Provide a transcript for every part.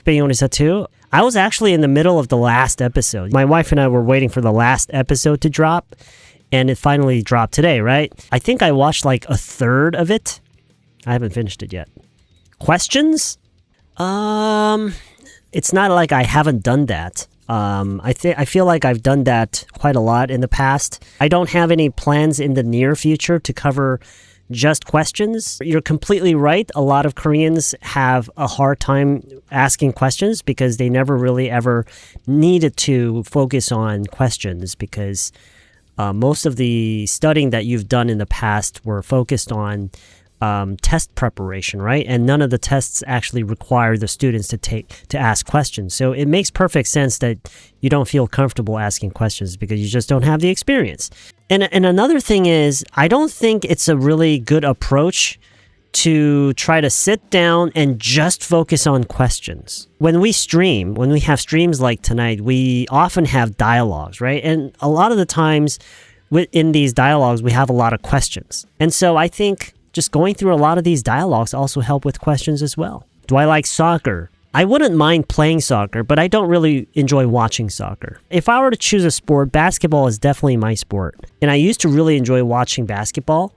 Mukbang 요리사 2. I was actually in the middle of the last episode. My wife and I were waiting for the last episode to drop, and it finally dropped today, right? I think I watched like a third of it. I haven't finished it yet. Questions? It's not like I haven't done that. I feel like I've done that quite a lot in the past. I don't have any plans in the near future to cover just questions. You're completely right. A lot of Koreans have a hard time asking questions because they never really ever needed to focus on questions because most of the studying that you've done in the past were focused on test preparation, right? And none of the tests actually require the students to ask questions. So it makes perfect sense that you don't feel comfortable asking questions because you just don't have the experience. And another thing is, I don't think it's a really good approach to try to sit down and just focus on questions. When we have streams like tonight, we often have dialogues, right? And a lot of the times in these dialogues, we have a lot of questions. And so I think just going through a lot of these dialogues also help with questions as well. Do I like soccer? I wouldn't mind playing soccer, but I don't really enjoy watching soccer. If I were to choose a sport, basketball is definitely my sport. And I used to really enjoy watching basketball.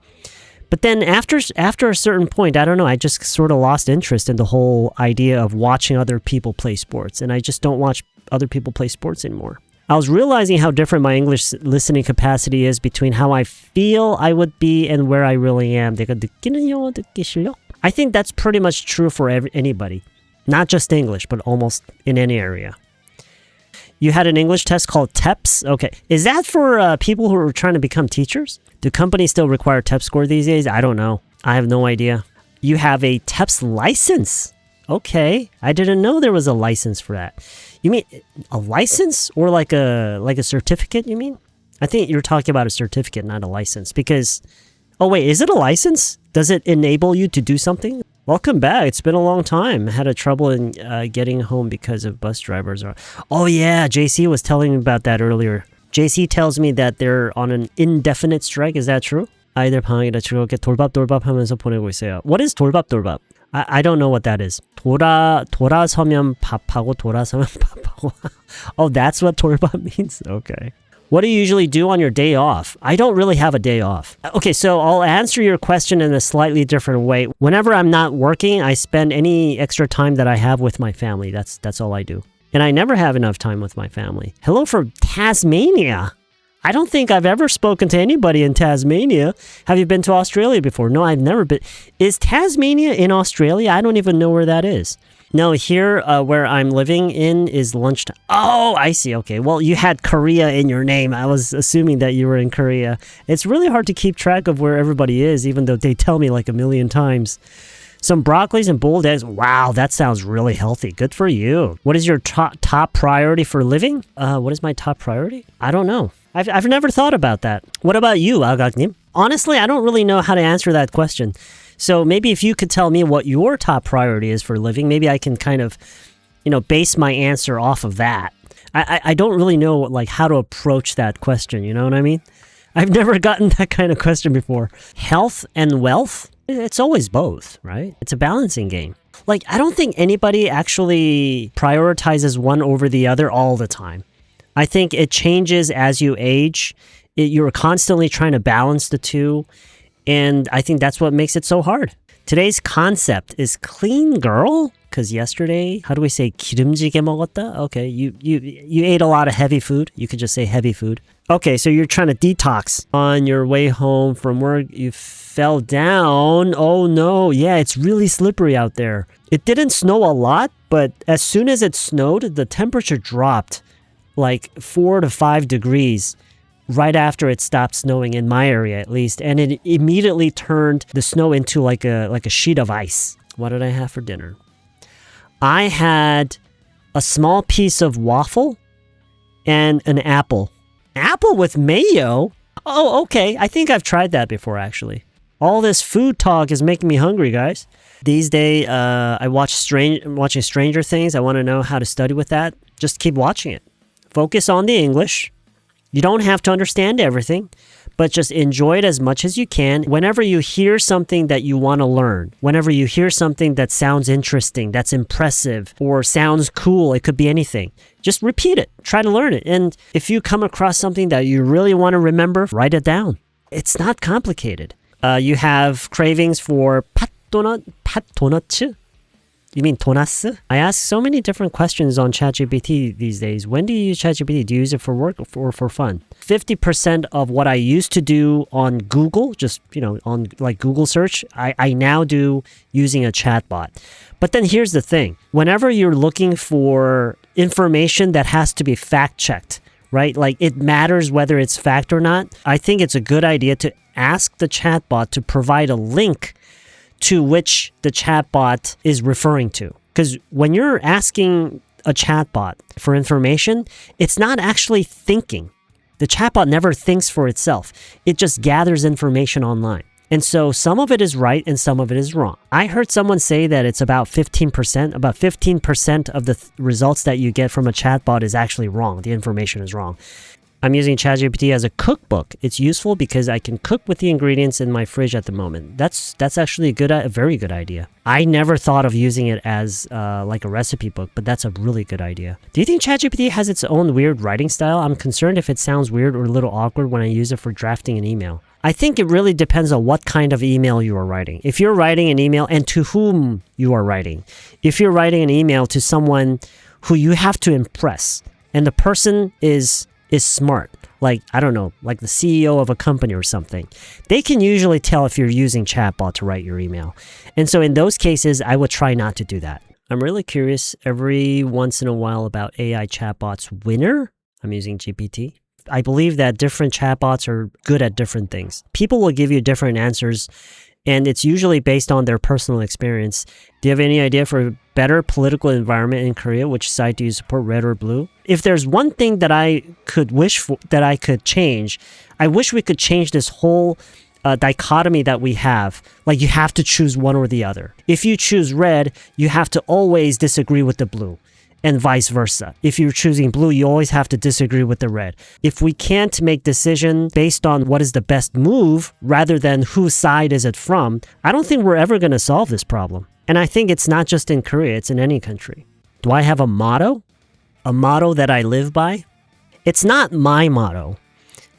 But then after a certain point, I don't know, I just sort of lost interest in the whole idea of watching other people play sports. And I just don't watch other people play sports anymore. I was realizing how different my English listening capacity is between how I feel I would be and where I really am. 내가 느끼는 영어 듣기 실력? I think that's pretty much true for anybody. Not just English, but almost in any area. You had an English test called TEPS? Okay. Is that for people who are trying to become teachers? Do companies still require TEPS score these days? I don't know. I have no idea. You have a TEPS license. Okay. I didn't know there was a license for that. You mean a license or like a certificate, you mean? I think you're talking about a certificate, not a license. Because, oh wait, is it a license? Does it enable you to do something? Welcome back. It's been a long time. I had a trouble in getting home because of bus drivers. Oh yeah, JC was telling me about that earlier. JC tells me that they're on an indefinite strike. Is that true? 아이들 방학이라 즐겁게 돌밥 하면서 보내고 있어요. What is 돌밥? I don't know what that is. 돌아서면 밥하고 돌아서면 밥하고. Oh, that's what 돌밥 means? Okay. What do you usually do on your day off? I don't really have a day off. Okay, so I'll answer your question in a slightly different way. Whenever I'm not working, I spend any extra time that I have with my family. That's all I do. And I never have enough time with my family. Hello from Tasmania. I don't think I've ever spoken to anybody in Tasmania. Have you been to Australia before? No, I've never been. Is Tasmania in Australia? I don't even know where that is. No, here where I'm living in is lunchtime. Oh, I see. Okay. Well, you had Korea in your name. I was assuming that you were in Korea. It's really hard to keep track of where everybody is, even though they tell me like a million times. Some broccolis and boiled eggs. Wow, that sounds really healthy. Good for you. What is your top priority for living? What is my top priority? I don't know. I've never thought about that. What about you, Agaknim? Honestly, I don't really know how to answer that question. So maybe if you could tell me what your top priority is for living, maybe I can kind of, base my answer off of that. I don't really know like how to approach that question. You know what I mean? I've never gotten that kind of question before. Health and wealth? It's always both, right? It's a balancing game. Like, I don't think anybody actually prioritizes one over the other all the time. I think it changes as you age. You're constantly trying to balance the two. And I think that's what makes it so hard. Today's concept is clean girl. Because yesterday, how do we say 기름지게 먹었다? Okay, you ate a lot of heavy food. You could just say heavy food. Okay, so you're trying to detox. On your way home from work, you fell down. Oh no, yeah, it's really slippery out there. It didn't snow a lot, but as soon as it snowed, the temperature dropped like 4 to 5 degrees right after it stopped snowing in my area at least. And it immediately turned the snow into like a sheet of ice. What did I have for dinner? I had a small piece of waffle and an apple. Apple with mayo? Oh, okay. I think I've tried that before, actually. All this food talk is making me hungry, guys. These days, I watching Stranger Things. I want to know how to study with that. Just keep watching it. Focus on the English. You don't have to understand everything, but just enjoy it as much as you can. Whenever you hear something that you want to learn, whenever you hear something that sounds interesting, that's impressive, or sounds cool, it could be anything, just repeat it. Try to learn it. And if you come across something that you really want to remember, write it down. It's not complicated. You have cravings for 팥 도너츠? You mean 도나스? I ask so many different questions on ChatGPT these days. When do you use ChatGPT? Do you use it for work or for fun? 50% of what I used to do on Google, just, on like Google search, I now do using a chatbot. But then here's the thing. Whenever you're looking for information that has to be fact-checked, right? Like it matters whether it's fact or not. I think it's a good idea to ask the chatbot to provide a link to which the chatbot is referring to. Because when you're asking a chatbot for information, it's not actually thinking. The chatbot never thinks for itself. It just gathers information online. And so some of it is right and some of it is wrong. I heard someone say that it's about 15%. About 15% of the results that you get from a chatbot is actually wrong. The information is wrong. I'm using ChatGPT as a cookbook. It's useful because I can cook with the ingredients in my fridge at the moment. That's actually a very good idea. I never thought of using it as like a recipe book, but that's a really good idea. Do you think ChatGPT has its own weird writing style? I'm concerned if it sounds weird or a little awkward when I use it for drafting an email. I think it really depends on what kind of email you are writing. If you're writing an email and to whom you are writing. If you're writing an email to someone who you have to impress and the person is smart, like, I don't know, like the CEO of a company or something, they can usually tell if you're using chatbot to write your email. And so in those cases, I would try not to do that. I'm really curious every once in a while about AI chatbots winner. I'm using GPT. I believe that different chatbots are good at different things. People will give you different answers, and it's usually based on their personal experience. Do you have any idea for a better political environment in Korea? Which side do you support, red or blue? If there's one thing that I could wish for, that I could change, I wish we could change this whole dichotomy that we have. Like you have to choose one or the other. If you choose red, you have to always disagree with the blue. And vice versa. If you're choosing blue, you always have to disagree with the red. If we can't make decisions based on what is the best move rather than whose side is it from, I don't think we're ever going to solve this problem. And I think it's not just in Korea, it's in any country. Do I have a motto? A motto that I live by? It's not my motto,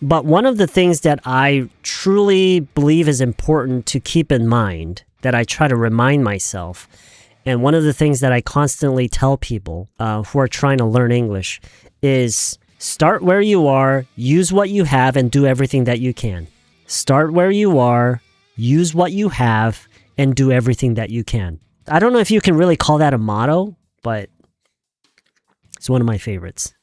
but one of the things that I truly believe is important to keep in mind, that I try to remind myself, and one of the things that I constantly tell people who are trying to learn English is start where you are, use what you have, and do everything that you can. Start where you are, use what you have, and do everything that you can. I don't know if you can really call that a motto, but it's one of my favorites.